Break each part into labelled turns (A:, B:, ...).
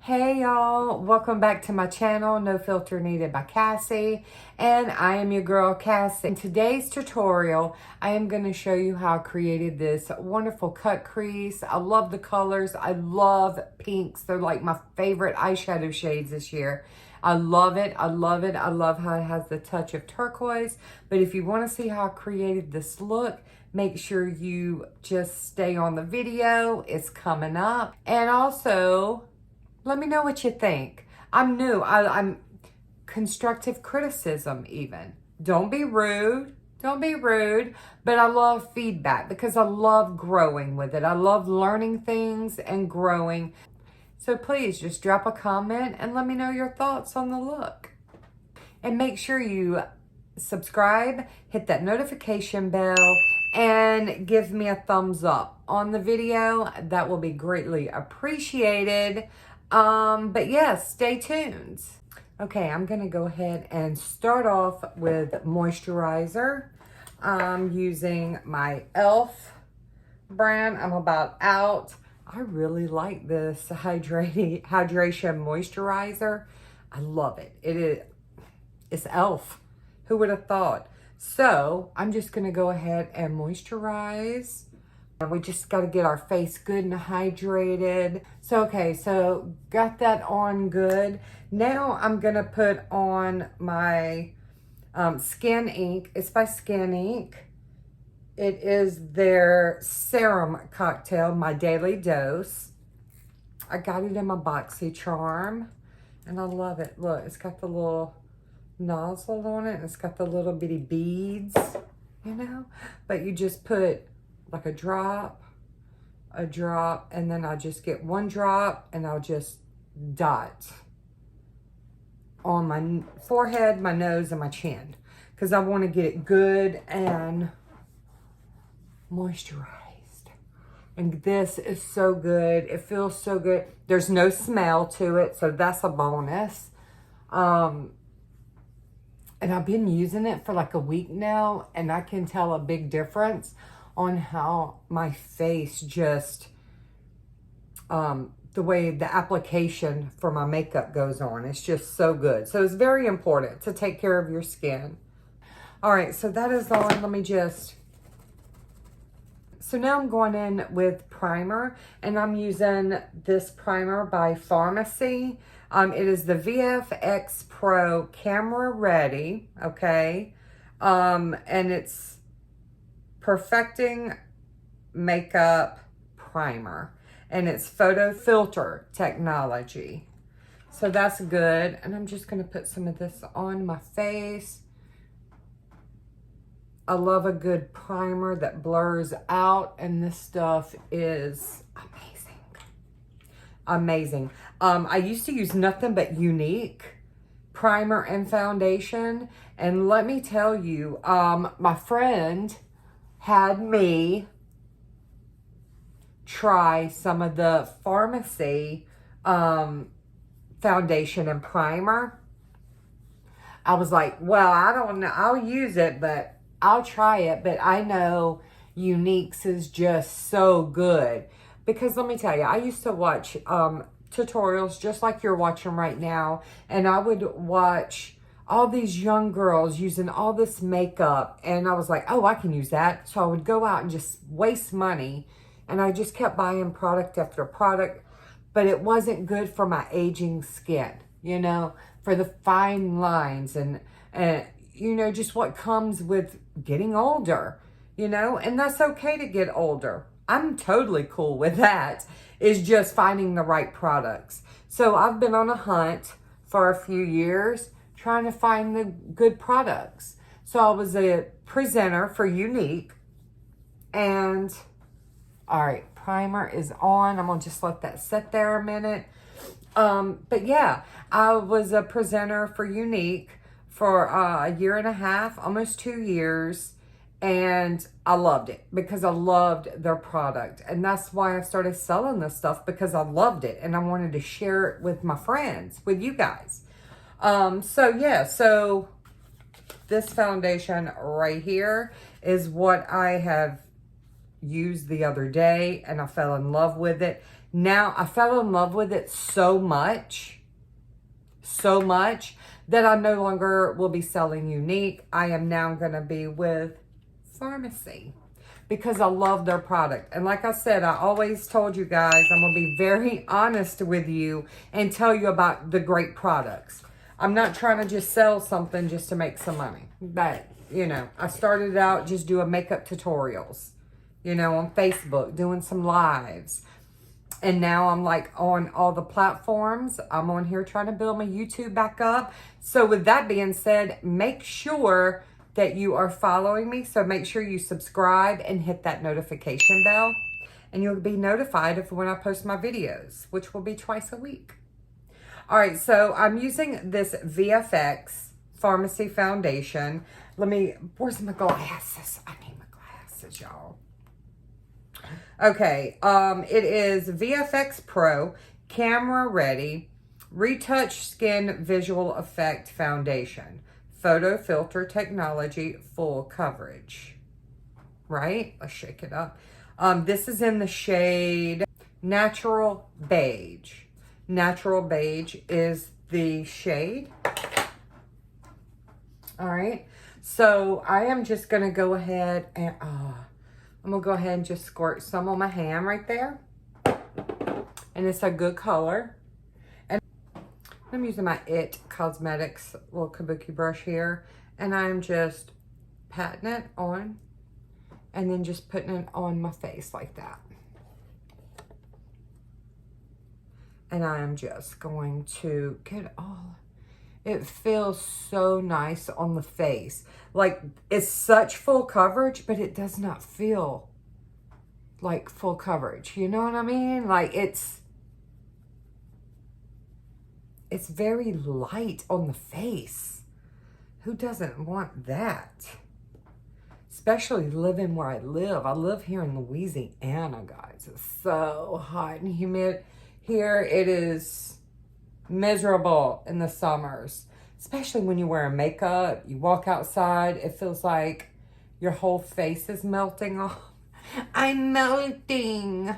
A: Hey y'all, welcome back to my channel, No Filter Needed by Cassie, and I am your girl Cassie. In today's tutorial, I am going to show you how I created this wonderful cut crease. I love the colors. I love pinks. They're like my favorite eyeshadow shades this year. I love it. I love it. I love how it has the touch of turquoise. But if you want to see how I created this look, make sure you just stay on the video. It's coming up. And also, let me know what you think. I'm new. I'm constructive criticism even. Don't be rude. Don't be rude. But I love feedback because I love growing with it. I love learning things and growing. So please just drop a comment and let me know your thoughts on the look. And make sure you subscribe, hit that notification bell, and give me a thumbs up on the video. That will be greatly appreciated. But yes, stay tuned. Okay, I'm gonna go ahead and start off with moisturizer. I'm using my e.l.f. brand. I'm about out. I really like this hydration moisturizer. I love it. It's e.l.f. Who would have thought? So I'm just gonna go ahead and moisturize. And we just got to get our face good and hydrated. So, okay, so got that on good. Now I'm going to put on my Skin Ink. It's by Skin Ink. It is their serum cocktail, my daily dose. I got it in my BoxyCharm, and I love it. Look, it's got the little nozzle on it, and it's got the little bitty beads, you know? But you just put like a drop, and then I'll just get one drop and I'll just dot on my forehead, my nose, and my chin because I want to get it good and moisturized. And this is so good. It feels so good. There's no smell to it, so that's a bonus. And I've been using it for like a week now, and I can tell a big difference on how my face just, the way the application for my makeup goes on. It's just so good. So it's very important to take care of your skin. All right, so that is on. Let me just, so now I'm going in with primer, and I'm using this primer by Farmasi. It is the VFX Pro Camera Ready, okay? And it's Perfecting Makeup Primer, and it's photo filter technology. So that's good. And I'm just going to put some of this on my face. I love a good primer that blurs out, and this stuff is amazing. I used to use nothing but Younique primer and foundation, and let me tell you, my friend had me try some of the Farmasi foundation and primer. I was like, well, I don't know. I'll use it, but I'll try it. But I know Younique's is just so good. Because let me tell you, I used to watch tutorials just like you're watching right now. And I would watch all these young girls using all this makeup, and I was like, oh, I can use that. So I would go out and just waste money, and I just kept buying product after product, but it wasn't good for my aging skin, you know, for the fine lines and you know, just what comes with getting older, you know, and that's okay to get older. I'm totally cool with that. It's just finding the right products. So I've been on a hunt for a few years trying to find the good products. So I was a presenter for Younique, and all right, primer is on. I'm gonna just let that sit there a minute. But yeah, I was a presenter for Younique for a year and a half, almost 2 years, and I loved it because I loved their product. And that's why I started selling this stuff, because I loved it and I wanted to share it with my friends, with you guys. So yeah, so this foundation right here is what I have used the other day, and I fell in love with it. Now I fell in love with it so much that I no longer will be selling Younique. I am now going to be with Farmasi because I love their product. And like I said, I always told you guys, I'm going to be very honest with you and tell you about the great products. I'm not trying to just sell something just to make some money. But, you know, I started out just doing makeup tutorials, you know, on Facebook, doing some lives. And now I'm like on all the platforms. I'm on here trying to build my YouTube back up. So with that being said, make sure that you are following me. So make sure you subscribe and hit that notification bell. And you'll be notified of when I post my videos, which will be twice a week. All right, so I'm using this VFX Farmasi Foundation. Where's my glasses? I need my glasses, y'all. Okay, it is VFX Pro, Camera Ready, Retouch Skin Visual Effect Foundation, Photo Filter Technology, Full Coverage. Right? Let's shake it up. This is in the shade Natural Beige. Natural Beige is the shade. All right, so I am just going to go ahead and... I'm going to go ahead and just squirt some on my hand right there. And it's a good color. And I'm using my IT Cosmetics little kabuki brush here. And I'm just patting it on. And then just putting it on my face like that. And I am just going to get all... It feels so nice on the face. Like, it's such full coverage, but it does not feel like full coverage. You know what I mean? Like, it's very light on the face. Who doesn't want that? Especially living where I live. I live here in Louisiana, guys. It's so hot and humid. Here it is miserable in the summers, especially when you're wearing makeup. You walk outside, it feels like your whole face is melting off. I'm melting.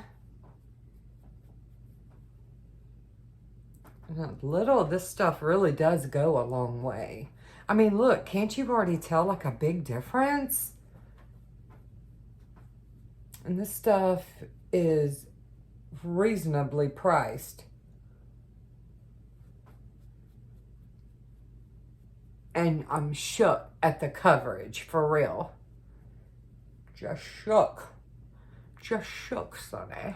A: And a little of this stuff really does go a long way. I mean, look, can't you already tell like a big difference? And this stuff is reasonably priced. And I'm shook at the coverage, for real. Just shook. Just shook, sonny.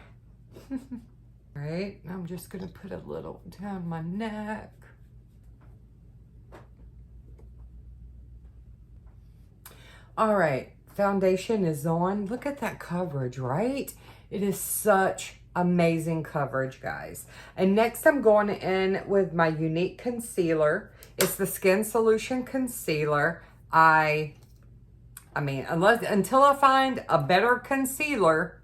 A: Right, I'm just gonna put a little down my neck. All right, foundation is on. Look at that coverage, right? It is such amazing coverage, guys. And next I'm going in with my Younique concealer. It's the Skin Solution Concealer. I mean, until I find a better concealer,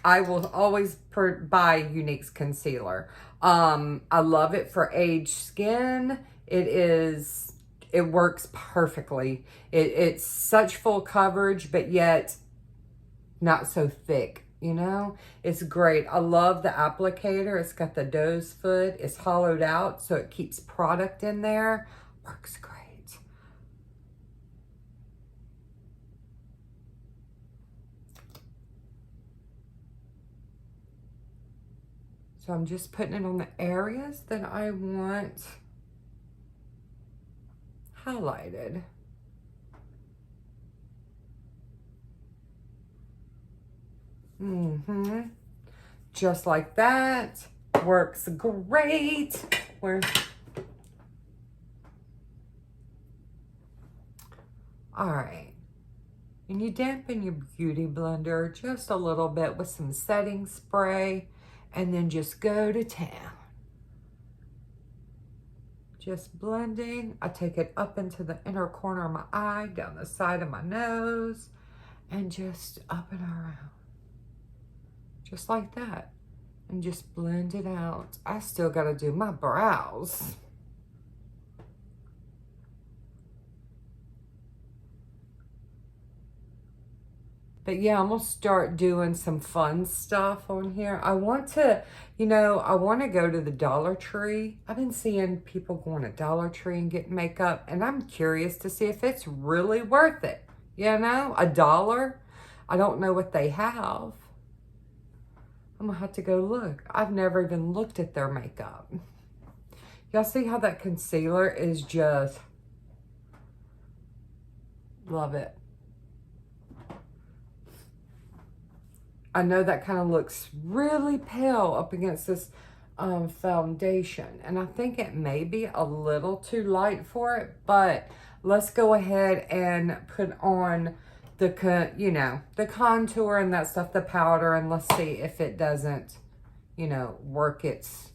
A: I will always buy Younique's concealer. I love it for aged skin. It works perfectly. It's such full coverage, but yet not so thick. You know, it's great. I love the applicator. It's got the doe's foot. It's hollowed out, so it keeps product in there. Works great. So I'm just putting it on the areas that I want highlighted. Just like that. Works great. Alright. And you dampen your beauty blender just a little bit with some setting spray. And then just go to town. Just blending. I take it up into the inner corner of my eye, down the side of my nose, and just up and around. Just like that. And just blend it out. I still got to do my brows. But yeah, I'm going to start doing some fun stuff on here. I want to, you know, I want to go to the Dollar Tree. I've been seeing people going to Dollar Tree and getting makeup, and I'm curious to see if it's really worth it. You know, $1. I don't know what they have. I'm going to have to go look. I've never even looked at their makeup. Y'all see how that concealer is just, love it. I know that kind of looks really pale up against this foundation. And I think it may be a little too light for it. But let's go ahead and put on the, you know, the contour and that stuff, the powder. And let's see if it doesn't, you know, work its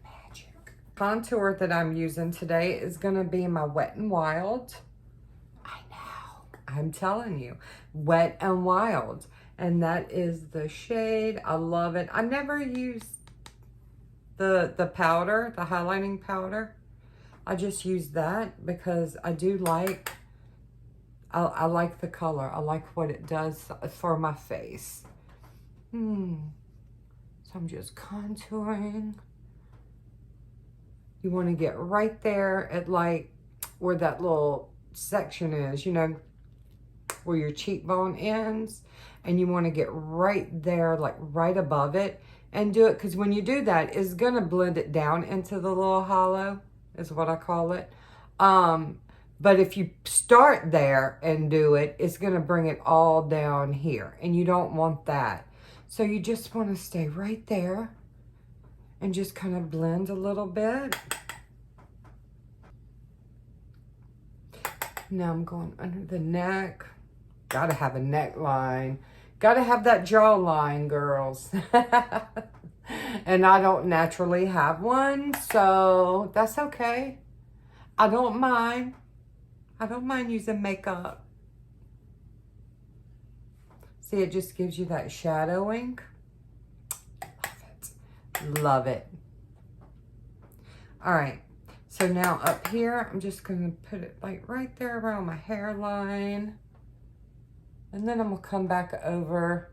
A: magic. Contour that I'm using today is going to be my Wet n Wild. I know. I'm telling you. Wet n Wild. And that is the shade. I love it. I never use the powder, the highlighting powder. I just use that because I do like, I like the color. I like what it does for my face. So I'm just contouring. You want to get right there at like where that little section is, you know, where your cheekbone ends. And you want to get right there, like right above it, and do it, because when you do that, it's going to blend it down into the little hollow, is what I call it. But if you start there and do it, it's going to bring it all down here, and you don't want that. So you just want to stay right there and just kind of blend a little bit. Now I'm going under the neck. Gotta have a neckline. Gotta have that jawline, girls. And I don't naturally have one, so that's okay. I don't mind. I don't mind using makeup. See, it just gives you that shadowing. Love it. Love it. All right. So now up here, I'm just going to put it like right there around my hairline. And then I'm going to come back over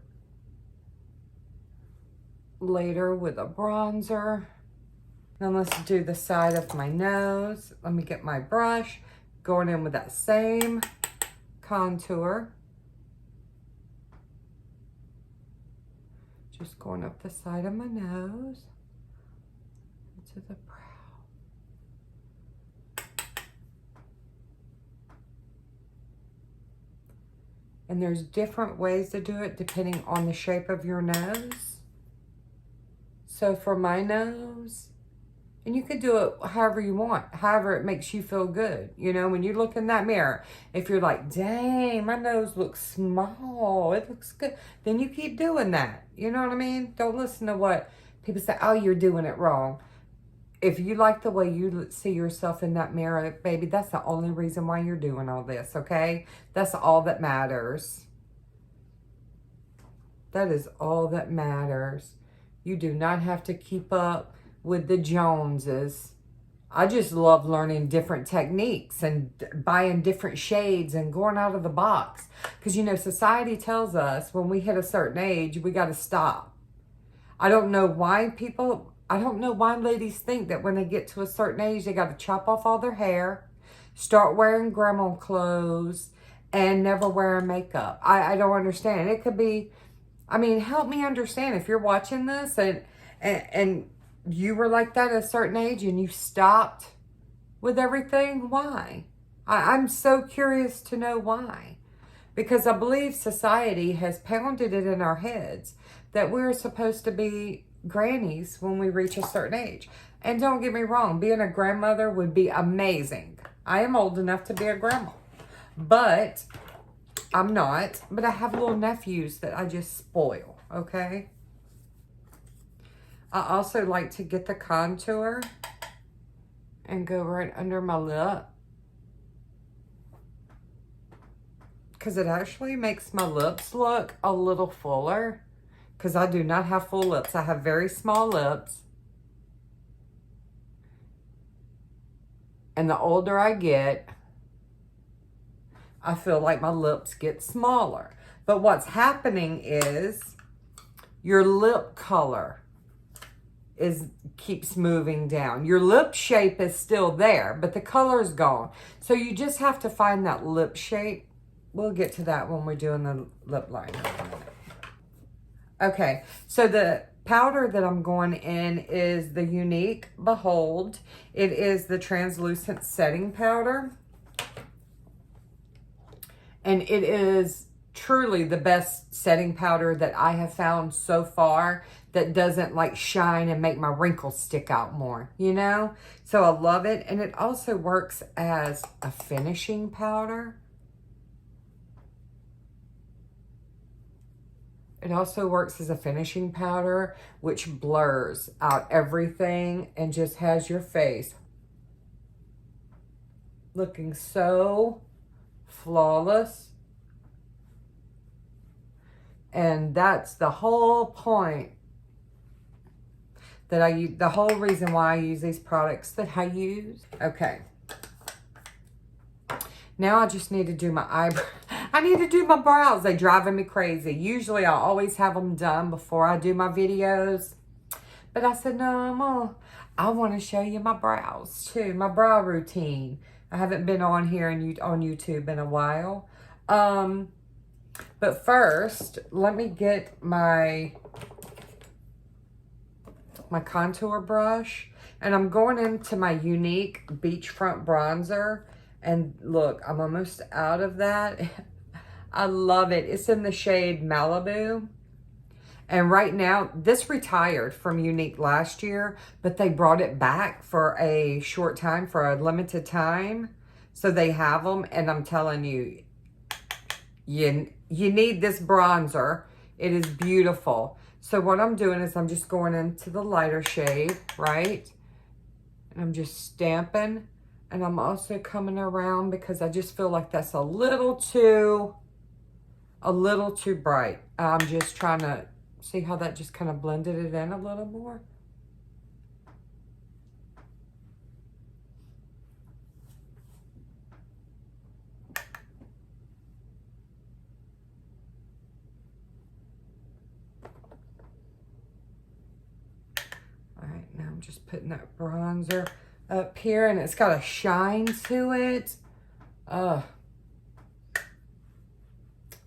A: later with a bronzer. Then let's do the side of my nose. Let me get my brush, going in with that same contour. Just going up the side of my nose into the brow. And there's different ways to do it depending on the shape of your nose. So for my nose, and you could do it however you want, however it makes you feel good. You know, when you look in that mirror, if you're like, dang, my nose looks small, it looks good, then you keep doing that. You know what I mean? Don't listen to what people say, oh, you're doing it wrong. If you like the way you see yourself in that mirror, baby, that's the only reason why you're doing all this, okay? That's all that matters. That is all that matters. You do not have to keep up with the Joneses. I just love learning different techniques and buying different shades and going out of the box. Because, you know, society tells us when we hit a certain age, we got to stop. I don't know why ladies think that when they get to a certain age, they got to chop off all their hair, start wearing grandma clothes, and never wear makeup. I don't understand. It could be, I mean, help me understand if you're watching this and you were like that at a certain age and you stopped with everything. Why? I'm so curious to know why. Because I believe society has pounded it in our heads that we're supposed to be grannies when we reach a certain age. And don't get me wrong, being a grandmother would be amazing. I am old enough to be a grandma, but I'm not. But I have little nephews that I just spoil, okay? I also like to get the contour and go right under my lip, because it actually makes my lips look a little fuller. Because I do not have full lips. I have very small lips. And the older I get, I feel like my lips get smaller. But what's happening is your lip color keeps moving down. Your lip shape is still there, but the color is gone. So you just have to find that lip shape. We'll get to that when we're doing the lip liner. Okay, so the powder that I'm going in is the Younique Behold. It is the translucent setting powder. And it is truly the best setting powder that I have found so far that doesn't like shine and make my wrinkles stick out more, you know? So I love it. And it also works as a finishing powder. It also works as a finishing powder, which blurs out everything and just has your face looking so flawless. And that's the whole point that I use, the whole reason why I use these products that I use. Okay. Now I just need to do my eyebrows. I need to do my brows. They're driving me crazy. Usually I always have them done before I do my videos. But I said, no, I want to show you my brows too. My brow routine. I haven't been on here on YouTube in a while. But first, let me get my contour brush. And I'm going into my Younique Beachfront Bronzer. And look, I'm almost out of that. I love it. It's in the shade Malibu. And right now, this retired from Younique last year, but they brought it back for a short time, for a limited time. So they have them, and I'm telling you, you need this bronzer. It is beautiful. So what I'm doing is I'm just going into the lighter shade, right? And I'm just stamping. And I'm also coming around because I just feel like that's a little too bright. I'm just trying to see how that just kind of blended it in a little more. All right, now I'm just putting that bronzer up here, and it's got a shine to it.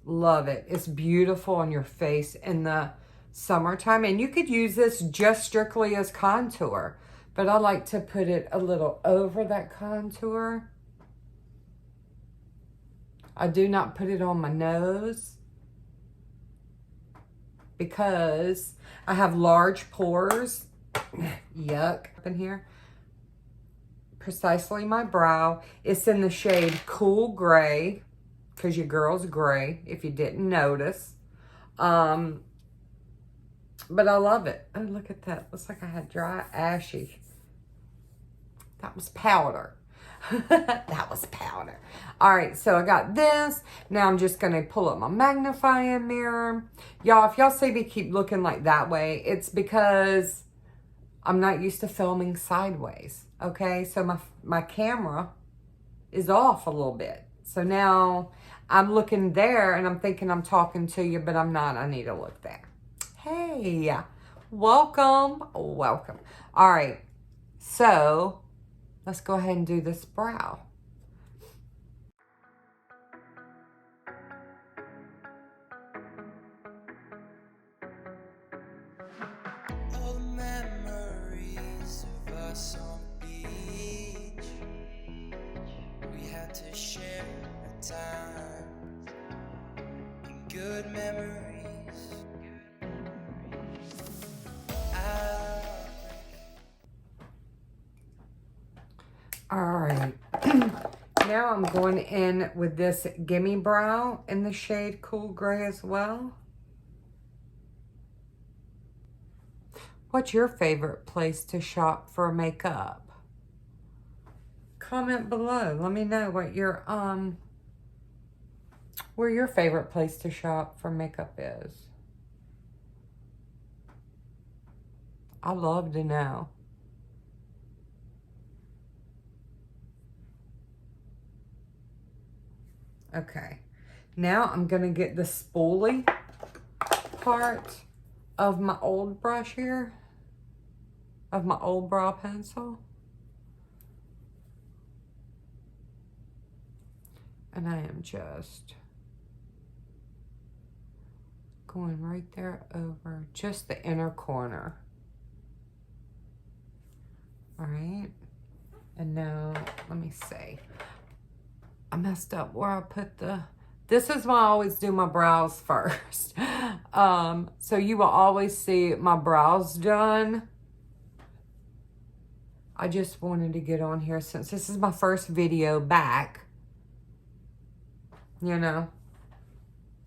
A: Love it. It's beautiful on your face in the summertime. And you could use this just strictly as contour, but I like to put it a little over that contour. I do not put it on my nose because I have large pores. Yuck. Up in here. Precisely my brow. It's in the shade Cool Gray, because your girl's gray, if you didn't notice. But I love it. Oh, look at that. Looks like I had dry, ashy. That was powder. That was powder. All right, so I got this. Now I'm just going to pull up my magnifying mirror. Y'all, if y'all see me keep looking like that way, it's because I'm not used to filming sideways. Okay, so my camera is off a little bit. So now I'm looking there and I'm thinking I'm talking to you, but I'm not. I need to look there. Hey, welcome. Welcome. All right, so let's go ahead and do this brow.
B: All the memories of us on the beach. We had to share a time and good memories.
A: All right. Now I'm going in with this GimMe Brow in the shade Cool Gray as well. What's your favorite place to shop for makeup? Comment below. Let me know what your where your favorite place to shop for makeup is. I'd love to know. Okay. Now I'm going to get the spoolie part of my old brush here, of my old brow pencil. And I am just going right there over just the inner corner. All right. And now, let me see. I messed up where I put the... This is why I always do my brows first. So you will always see my brows done. I just wanted to get on here since this is my first video back. You know,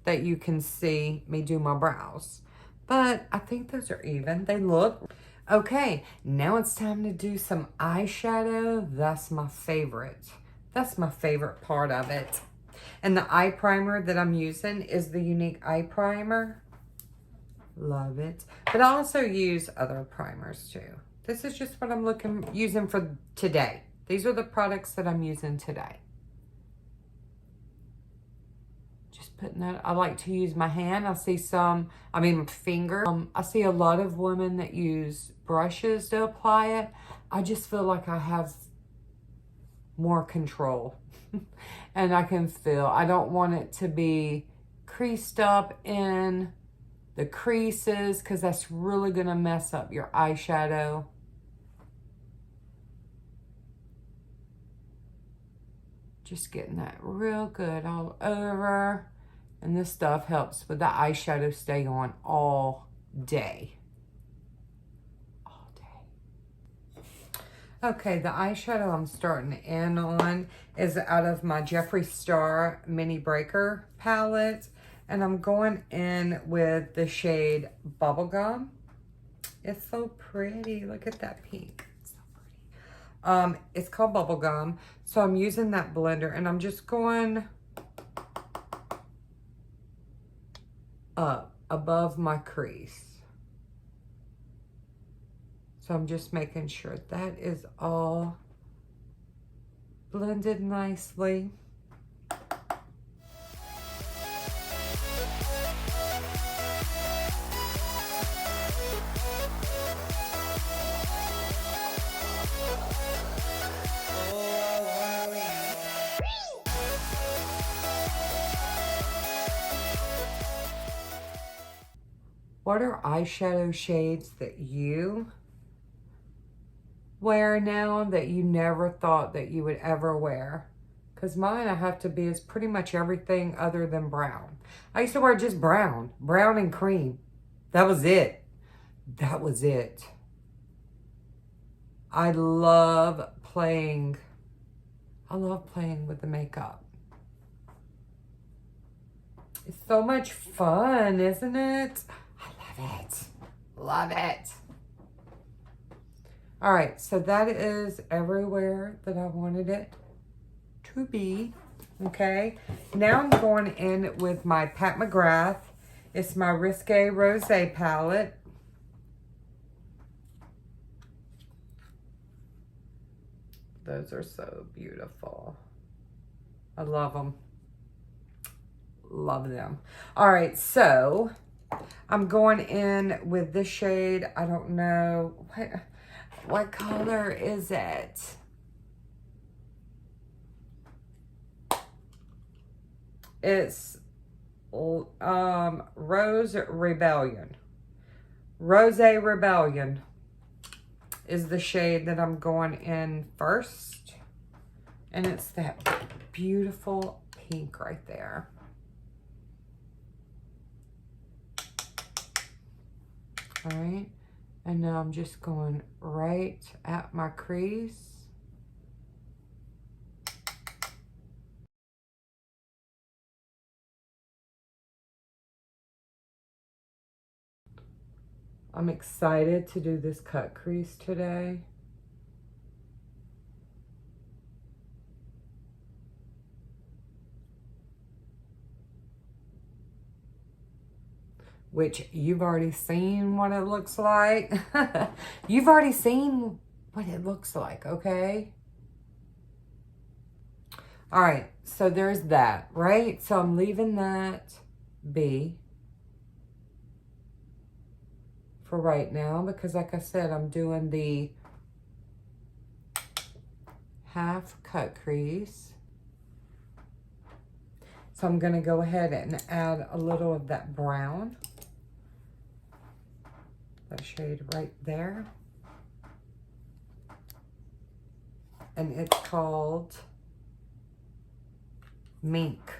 A: that you can see me do my brows. But I think those are even. They look... Okay, now it's time to do some eyeshadow. That's my favorite. That's my favorite part of it. And the eye primer that I'm using is the Younique Eye Primer. Love it. But I also use other primers too. This is just what I'm using for today. These are the products that I'm using today. Just putting that. I like to use my hand. I see finger. I see a lot of women that use brushes to apply it. I just feel like I have more control. And I can feel, I don't want it to be creased up in the creases because that's really going to mess up your eyeshadow. Just getting that real good all over. And this stuff helps with the eyeshadow stay on all day. All day. Okay, the eyeshadow I'm starting in on is out of my Jeffree Star Mini Breaker palette. And I'm going in with the shade Bubblegum. It's so pretty. Look at that pink. It's so pretty. It's called Bubblegum. So I'm using that blender and I'm just going up above my crease. So I'm just making sure that is all blended nicely. What are eyeshadow shades that you wear now that you never thought that you would ever wear? Because mine, I have to be, is pretty much everything other than brown. I used to wear just brown and cream. That was it. That was it. I love playing with the makeup. It's so much fun, isn't it? Love it. Love it. All right, so that is everywhere that I wanted it to be. Okay, now I'm going in with my Pat McGrath. It's my Risqué Rosé palette. Those are so beautiful. I love them. Love them. All right, so I'm going in with this shade. I don't know. What color is it? It's Rose Rebellion. Rosé Rebellion is the shade that I'm going in first. And it's that beautiful pink right there. All right, and now I'm just going right at my crease. I'm excited to do this cut crease today. Which you've already seen what it looks like. You've already seen what it looks like, okay? All right, so there's that, right? So I'm leaving that be for right now because like I said, I'm doing the half cut crease. So I'm going to go ahead and add a little of that brown. That shade right there. And it's called Mink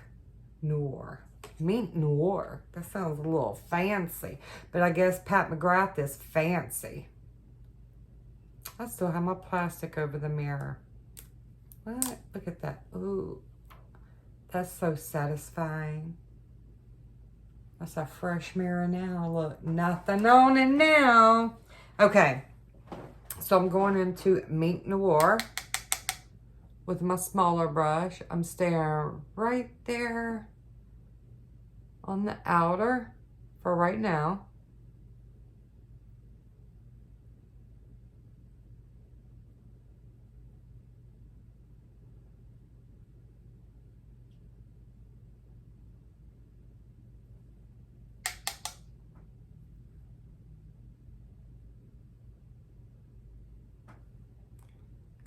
A: Noir. Mink Noir. That sounds a little fancy. But I guess Pat McGrath is fancy. I still have my plastic over the mirror. What? Look at that. Ooh. That's so satisfying. That's a fresh mirror now. Look, nothing on it now. Okay. So I'm going into Mink Noir with my smaller brush. I'm staying right there on the outer for right now.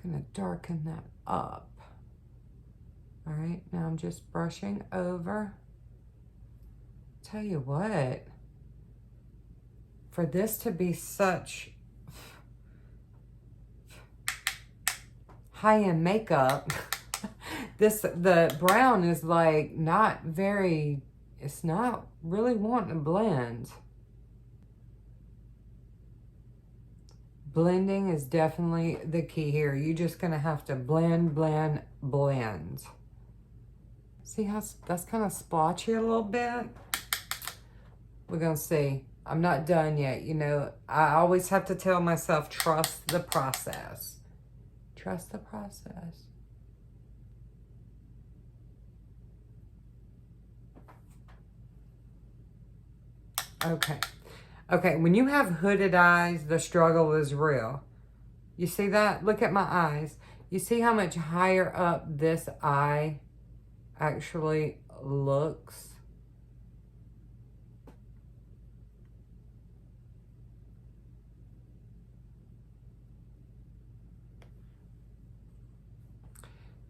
A: Gonna darken that up. All right, now I'm just brushing over. Tell you what, for this to be such high-end makeup, the brown is like not very, it's not really wanting to blend. Blending is definitely the key here. You're just gonna have to blend, blend, blend. See how that's kind of splotchy a little bit? We're gonna see. I'm not done yet. You know, I always have to tell myself, trust the process. Trust the process. Okay. Okay, when you have hooded eyes, the struggle is real. You see that? Look at my eyes. You see how much higher up this eye actually looks?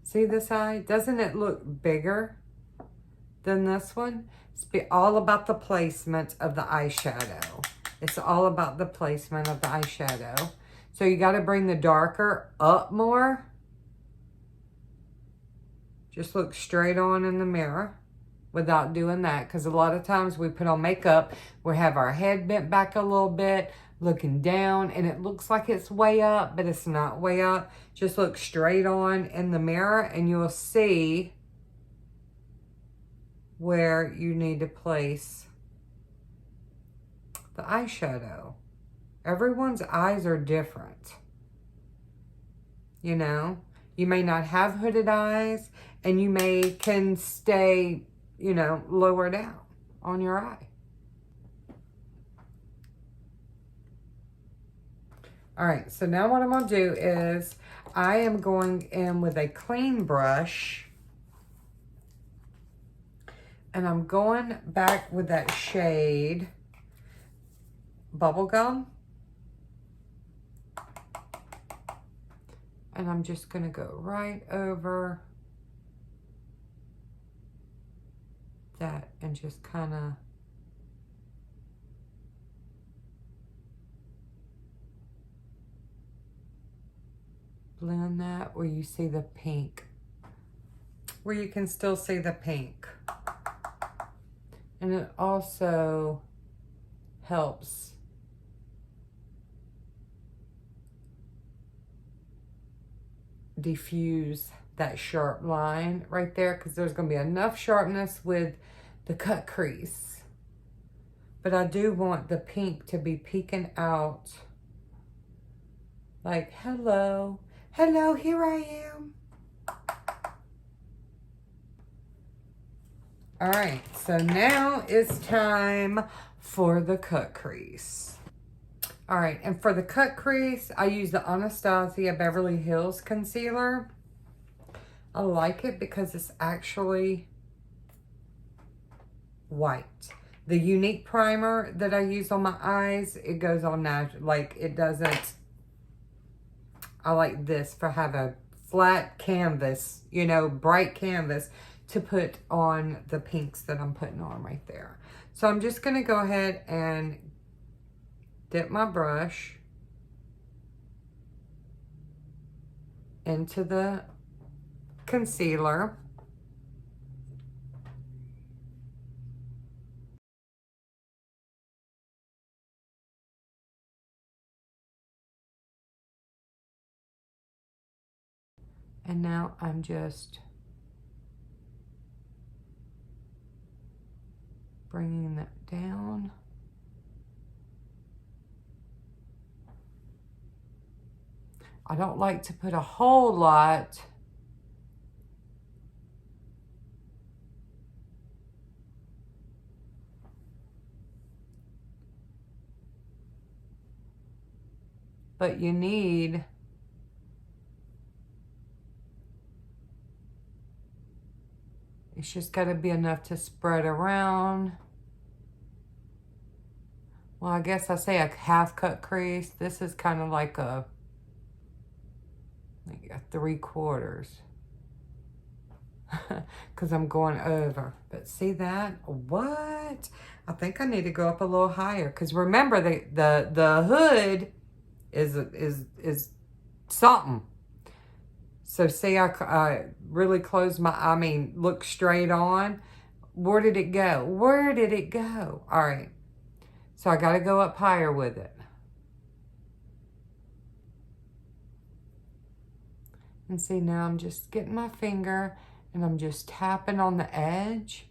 A: See this eye? Doesn't it look bigger than this one? It's all about the placement of the eyeshadow. It's all about the placement of the eyeshadow. So you got to bring the darker up more. Just look straight on in the mirror without doing that. Because a lot of times we put on makeup, we have our head bent back a little bit, looking down, and it looks like it's way up, but it's not way up. Just look straight on in the mirror and you'll see where you need to place the eyeshadow. Everyone's eyes are different. You know, you may not have hooded eyes and you can stay, you know, lower down on your eye. All right, so now what I'm gonna do is I am going in with a clean brush and I'm going back with that shade Bubblegum. And I'm just gonna go right over that and just kind of blend that where you see the pink, where you can still see the pink. And it also helps diffuse that sharp line right there, because there's going to be enough sharpness with the cut crease. But I do want the pink to be peeking out like, hello, hello, here I am. All right, so now it's time for the cut crease. All right, and for the cut crease, I use the Anastasia Beverly Hills concealer. I like it because it's actually white. The Younique primer that I use on my eyes, it goes on natural, like it doesn't, I like this for have a flat canvas, you know, bright canvas to put on the pinks that I'm putting on right there. So I'm just going to go ahead and dip my brush into the concealer. And now I'm just bringing that down. I don't like to put a whole lot. But you need it's just got to be enough to spread around. Well, I guess I say a half cut crease. This is kind of like a 3/4 because I'm going over. But see that? What? I think I need to go up a little higher because remember the hood is something. So see, I really closed my, I mean, look straight on. Where did it go? Where did it go? All right. So I got to go up higher with it. And see, now I'm just getting my finger and I'm just tapping on the edge.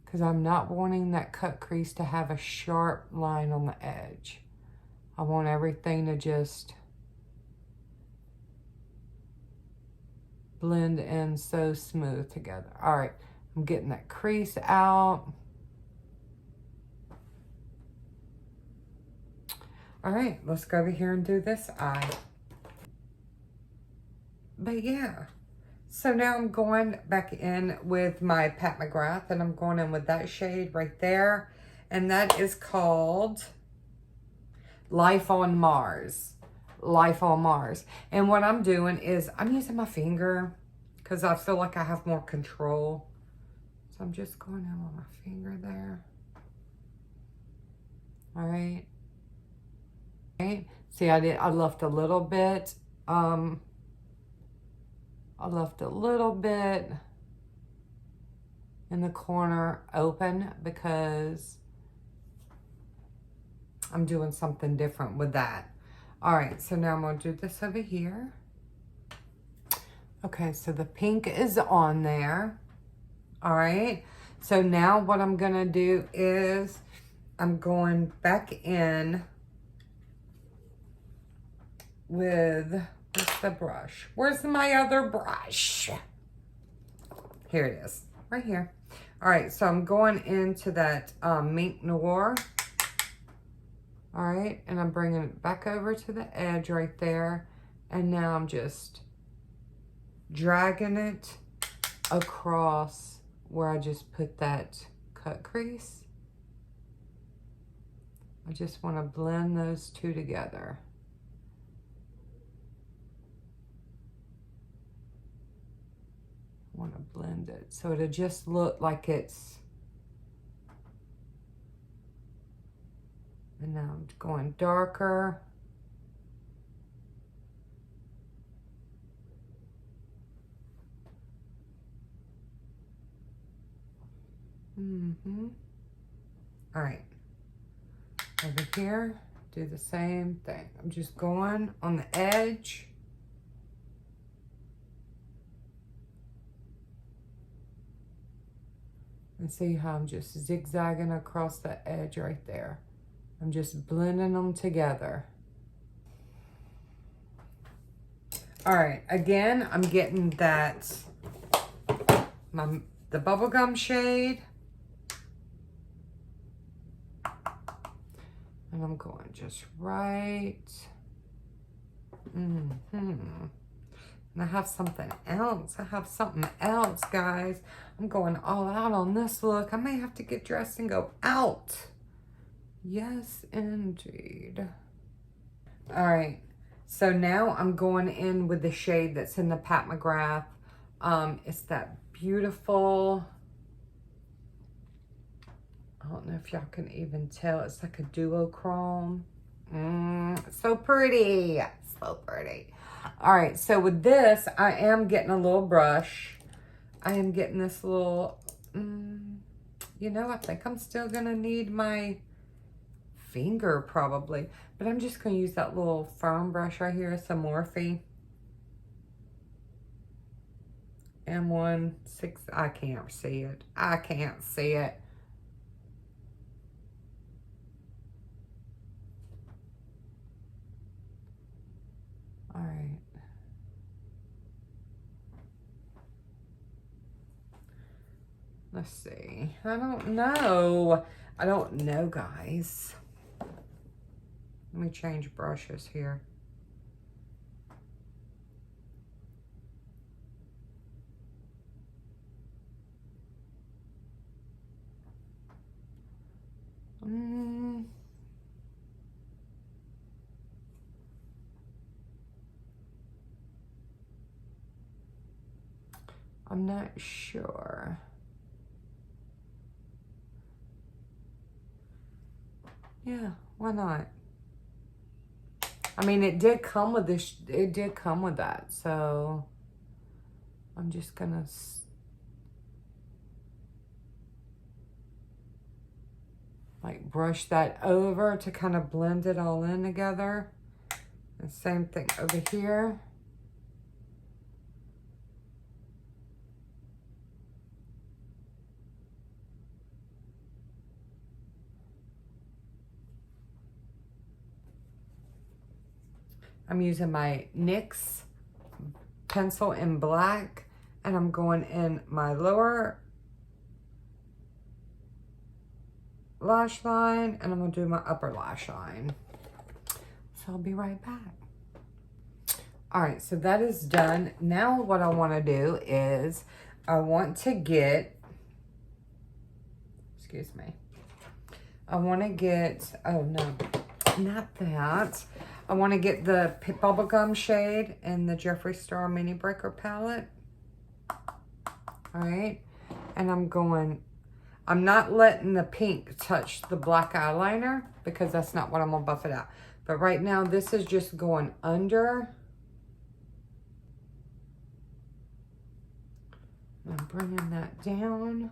A: Because I'm not wanting that cut crease to have a sharp line on the edge. I want everything to just blend in so smooth together. All right, I'm getting that crease out. All right, let's go over here and do this eye. But yeah, so now I'm going back in with my Pat McGrath and I'm going in with that shade right there. And that is called Life on Mars. Life on Mars. And what I'm doing is I'm using my finger because I feel like I have more control. So I'm just going in with my finger there. All right. Okay. See, I left a little bit. I left a little bit in the corner open because I'm doing something different with that. All right, so now I'm gonna do this over here. Okay, so the pink is on there. All right, so now what I'm gonna do is I'm going back in with, where's the brush? Where's my other brush? Here it is, right here. All right, so I'm going into that Mink Noir. All right, and I'm bringing it back over to the edge right there. And now I'm just dragging it across where I just put that cut crease. I just want to blend those two together. I want to blend it so it'll just look like it's, and now I'm going darker. All right. Over here, do the same thing. I'm just going on the edge. And see how I'm just zigzagging across the edge right there. I'm just blending them together. All right, again, I'm getting that, the bubblegum shade. And I'm going just right. And I have something else. I have something else, guys. I'm going all out on this look. I may have to get dressed and go out. Yes, indeed. All right. So now I'm going in with the shade that's in the Pat McGrath. It's that beautiful, I don't know if y'all can even tell. It's like a duochrome. So pretty. So pretty. All right. So with this, I am getting a little brush. I am getting this little, you know, I think I'm still going to need my finger probably. But I'm just going to use that little firm brush right here. It's a Morphe M16. I can't see it. I can't see it. All right. Let's see. I don't know. I don't know, guys. Let me change brushes here. I'm not sure. Yeah, why not? I mean, it did come with this. It did come with that. So I'm just gonna like brush that over to kind of blend it all in together. And same thing over here. I'm using my NYX pencil in black, and I'm going in my lower lash line, and I'm going to do my upper lash line. So I'll be right back. All right, so that is done. Now what I want to do is I want to get, excuse me, I want to get, oh no, not that. I want to get the bubblegum shade in the Jeffree Star Mini Breaker palette. All right. And I'm not letting the pink touch the black eyeliner because that's not what I'm going to buff it out. But right now, this is just going under. I'm bringing that down.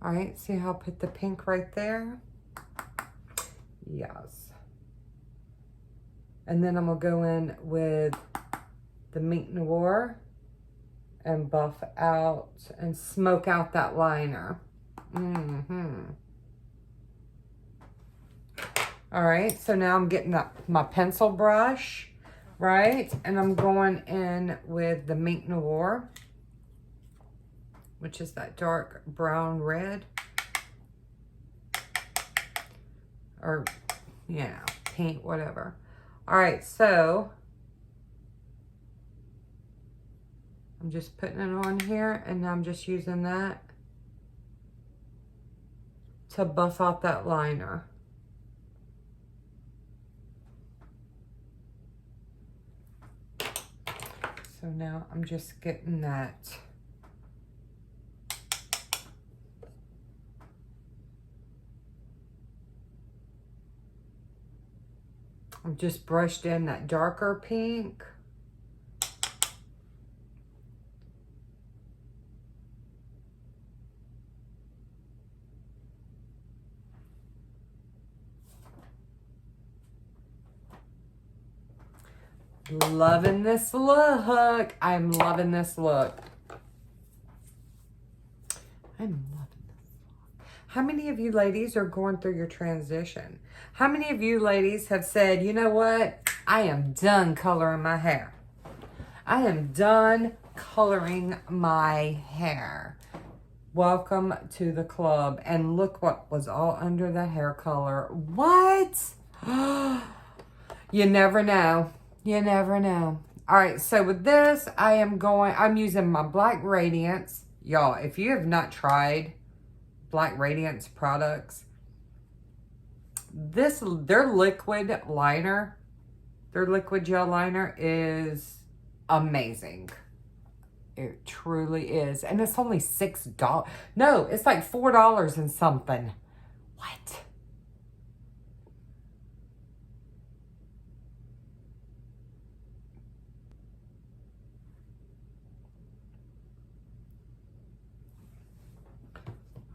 A: All right, see how I put the pink right there? Yes. And then I'm gonna go in with the Mink Noir and buff out and smoke out that liner. All right, so now I'm getting my pencil brush, right? And I'm going in with the Mink Noir, which is that dark brown red. Or, yeah, paint, whatever. All right, so I'm just putting it on here, and I'm just using that to buff out that liner. So now I'm just getting that. I've just brushed in that darker pink. Loving this look. I'm loving this look. I'm loving this look. How many of you ladies are going through your transition? How many of you ladies have said, you know what? I am done coloring my hair. I am done coloring my hair. welcome to the club. And look what was all under the hair color. What? You never know. You never know. All right, so with this, I'm using my Black Radiance. Y'all, if you have not tried Black Radiance products, their liquid liner, their liquid gel liner is amazing. It truly is. And it's only $6. No, it's like $4 and something. What?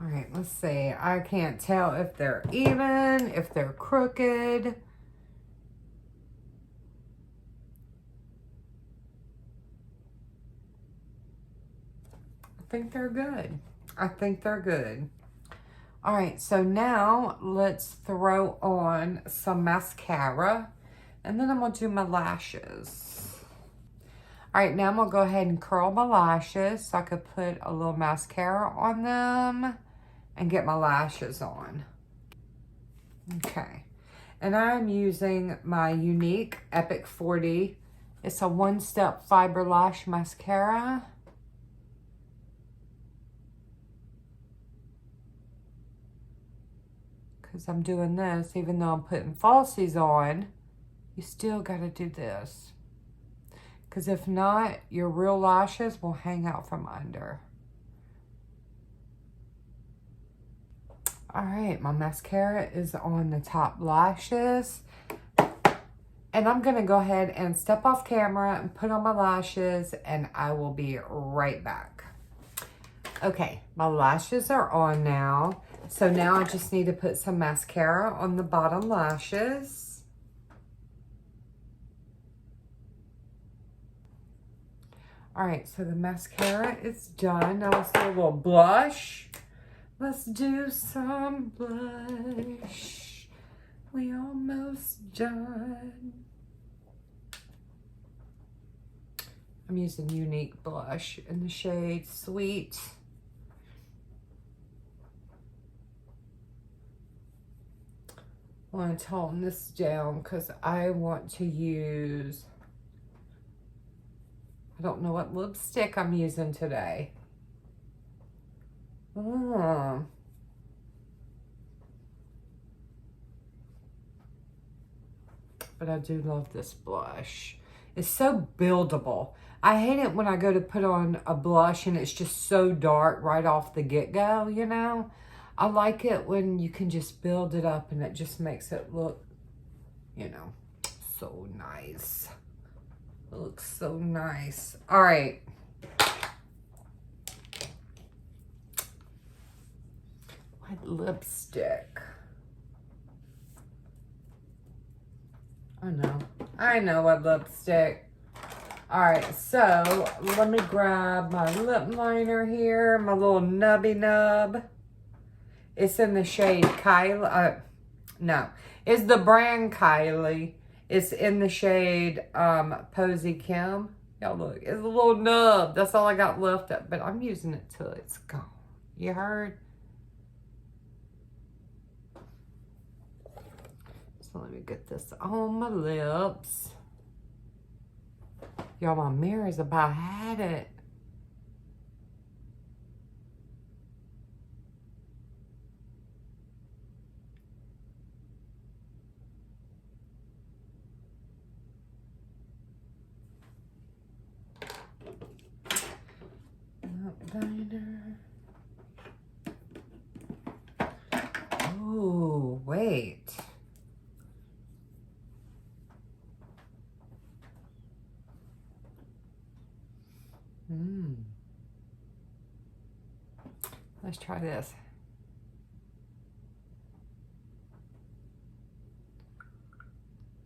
A: All right, let's see. I can't tell if they're even, if they're crooked. I think they're good. I think they're good. All right, so now let's throw on some mascara, and then I'm gonna do my lashes. All right, now I'm gonna go ahead and curl my lashes so I could put a little mascara on them and get my lashes on. Okay, and I'm using my Younique Epic 40. It's a one-step fiber lash mascara. Because I'm doing this, even though I'm putting falsies on, you still gotta do this. Because if not, your real lashes will hang out from under. All right, my mascara is on the top lashes. And I'm gonna go ahead and step off camera and put on my lashes, and I will be right back. Okay, my lashes are on now. So now I just need to put some mascara on the bottom lashes. All right, so the mascara is done. Now let's do a little blush. Let's do some blush. We almost done. I'm using Younique blush in the shade Sweet. I want to tone this down because I want to use, I don't know what lipstick I'm using today. But I do love this blush. It's so buildable. I hate it when I go to put on a blush and it's just so dark right off the get-go, you know? I like it when you can just build it up and it just makes it look, you know, so nice. It looks so nice. All right. What lipstick? I know what lipstick. All right, so let me grab my lip liner here, my little nubby nub. It's in the shade Kylie. No, it's the brand Kylie. It's in the shade Posie K. Y'all look, it's a little nub. That's all I got left of, but I'm using it till it's gone. You heard? So let me get this on my lips. Y'all, my mirror's about had it. Liner. Oh, wait. Let's try this.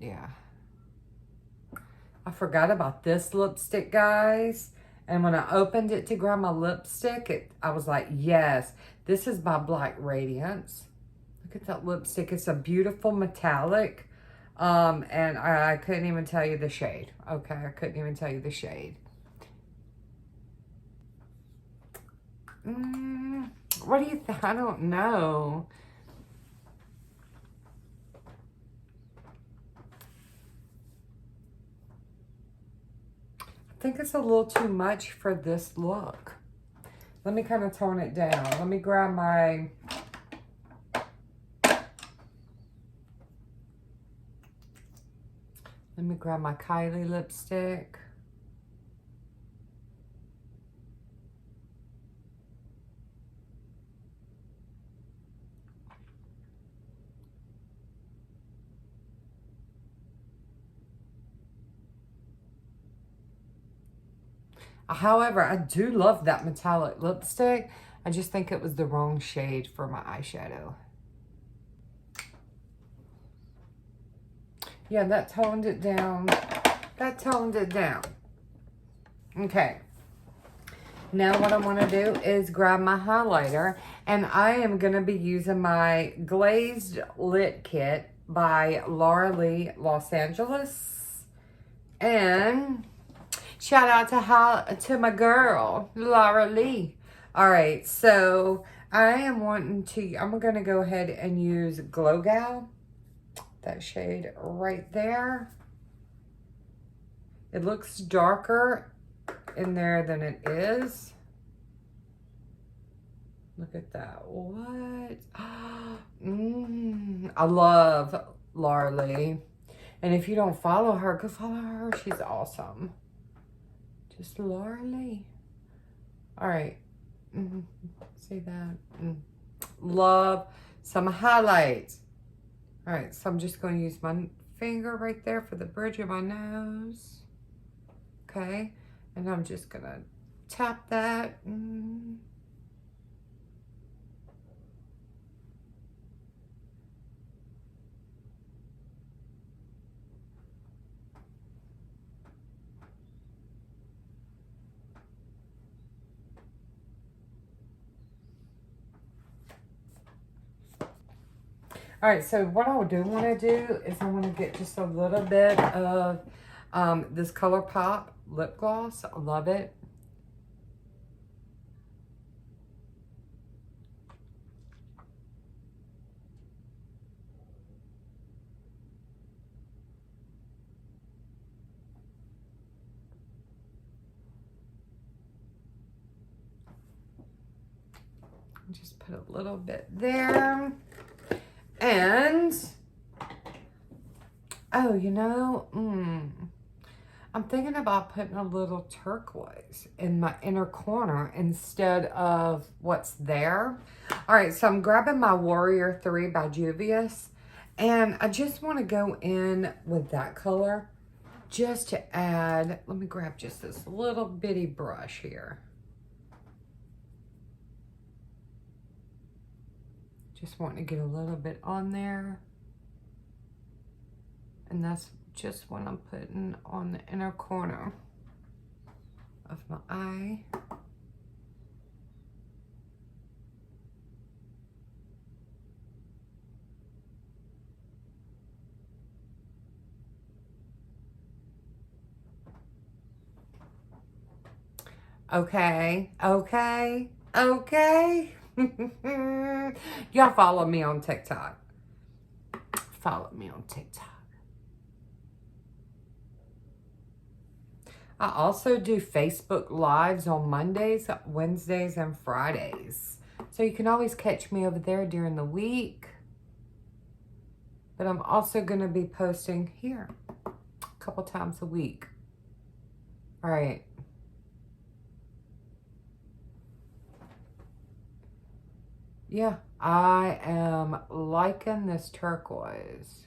A: Yeah. I forgot about this lipstick, guys. And when I opened it to grab my lipstick, I was like, yes, this is by Black Radiance. Look at that lipstick. It's a beautiful metallic. And I couldn't even tell you the shade. Okay, I couldn't even tell you the shade. What do you think? I don't know. I think it's a little too much for this look. Let me kind of tone it down. Let me grab my... Let me grab my Kylie lipstick. However, I do love that metallic lipstick. I just think it was the wrong shade for my eyeshadow. Yeah, that toned it down. That toned it down. Okay. Now what I want to do is grab my highlighter. And I am going to be using my Glazed Lit Kit by Lee Los Angelos. And... shout out to my girl, Laura Lee. All right, so I'm going to go ahead and use Glow Gal. That shade right there. It looks darker in there than it is. Look at that. What? I love Laura Lee. And if you don't follow her, go follow her. She's awesome. Just Laura Lee. All right. See that? Love some highlights. All right. So I'm just going to use my finger right there for the bridge of my nose. Okay. And I'm just going to tap that. All right, so what I do want to do is I want to get just a little bit of this Colourpop lip gloss. I love it. Just put a little bit there. And, oh, you know, I'm thinking about putting a little turquoise in my inner corner instead of what's there. All right, so I'm grabbing my Warrior 3 by Juvia's. And I just want to go in with that color just to add, let me grab just this little bitty brush here. Just wanting to get a little bit on there. And that's just what I'm putting on the inner corner of my eye. Okay, okay, okay. Y'all follow me on TikTok. Follow me on TikTok. I also do Facebook Lives on Mondays, Wednesdays, and Fridays. So you can always catch me over there during the week. But I'm also going to be posting here a couple times a week. All right. Yeah, I am liking this turquoise.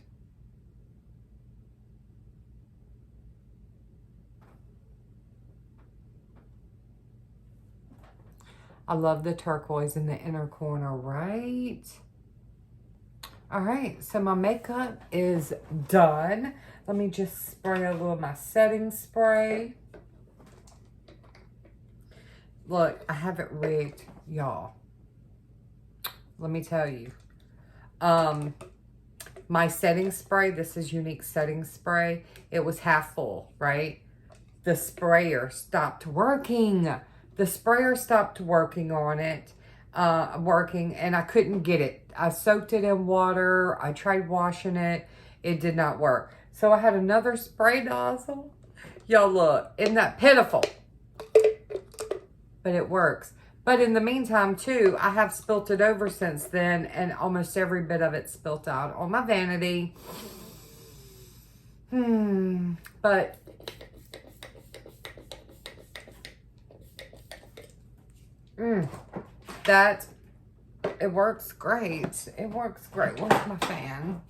A: I love the turquoise in the inner corner, right? All right, so my makeup is done. Let me just spray a little of my setting spray. Look, I have it rigged, y'all. Let me tell you. My setting spray, this is Younique setting spray. It was half full, right? The sprayer stopped working. The sprayer stopped working on it. working, and I couldn't get it. I soaked it in water. I tried washing it. It did not work. So I had another spray nozzle. Y'all look, isn't that pitiful? But it works. But in the meantime, too, I have spilt it over since then, and almost every bit of it spilt out on my vanity. But that, it works great. It works great. Where's my fan?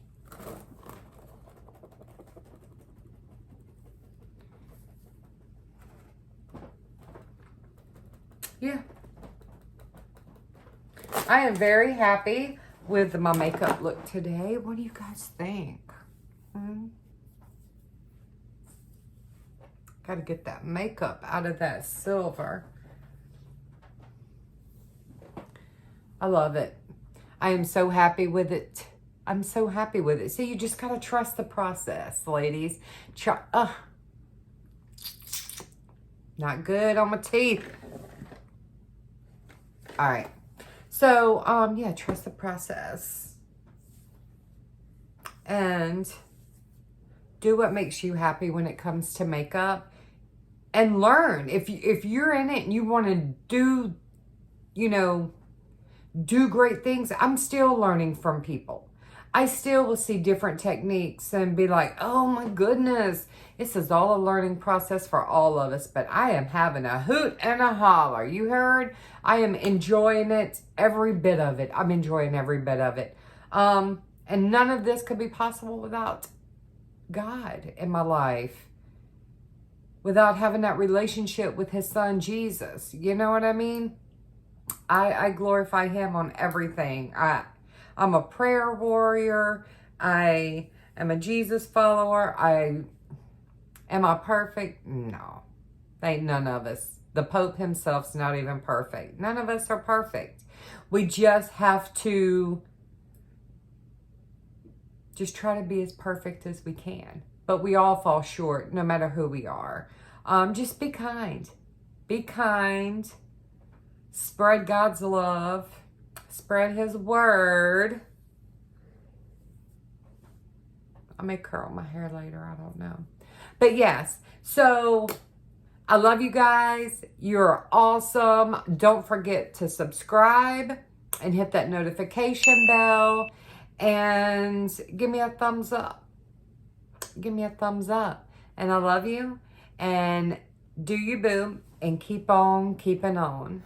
A: Yeah. I am very happy with my makeup look today. What do you guys think? Got to get that makeup out of that silver. I love it. I am so happy with it. I'm so happy with it. See, you just got to trust the process, ladies. Not good on my teeth. All right. So, yeah, trust the process. And do what makes you happy when it comes to makeup. And learn. If you're in it and you want to do, you know, do great things, I'm still learning from people. I still will see different techniques and be like, oh my goodness, this is all a learning process for all of us. But I am having a hoot and a holler. You heard? I am enjoying it, every bit of it. I'm enjoying every bit of it. And none of this could be possible without God in my life. Without having that relationship with his son, Jesus. You know what I mean? I glorify him on everything. I'm a prayer warrior. I am a Jesus follower. Am I perfect? No. Ain't none of us. The Pope himself's not even perfect. None of us are perfect. We just have to just try to be as perfect as we can. But we all fall short, no matter who we are. Just be kind. Be kind. Spread God's love. Spread his word. I may curl my hair later. I don't know. But yes. So, I love you guys. You're awesome. Don't forget to subscribe and hit that notification bell. And give me a thumbs up. Give me a thumbs up. And I love you. And do you boo. And keep on keeping on.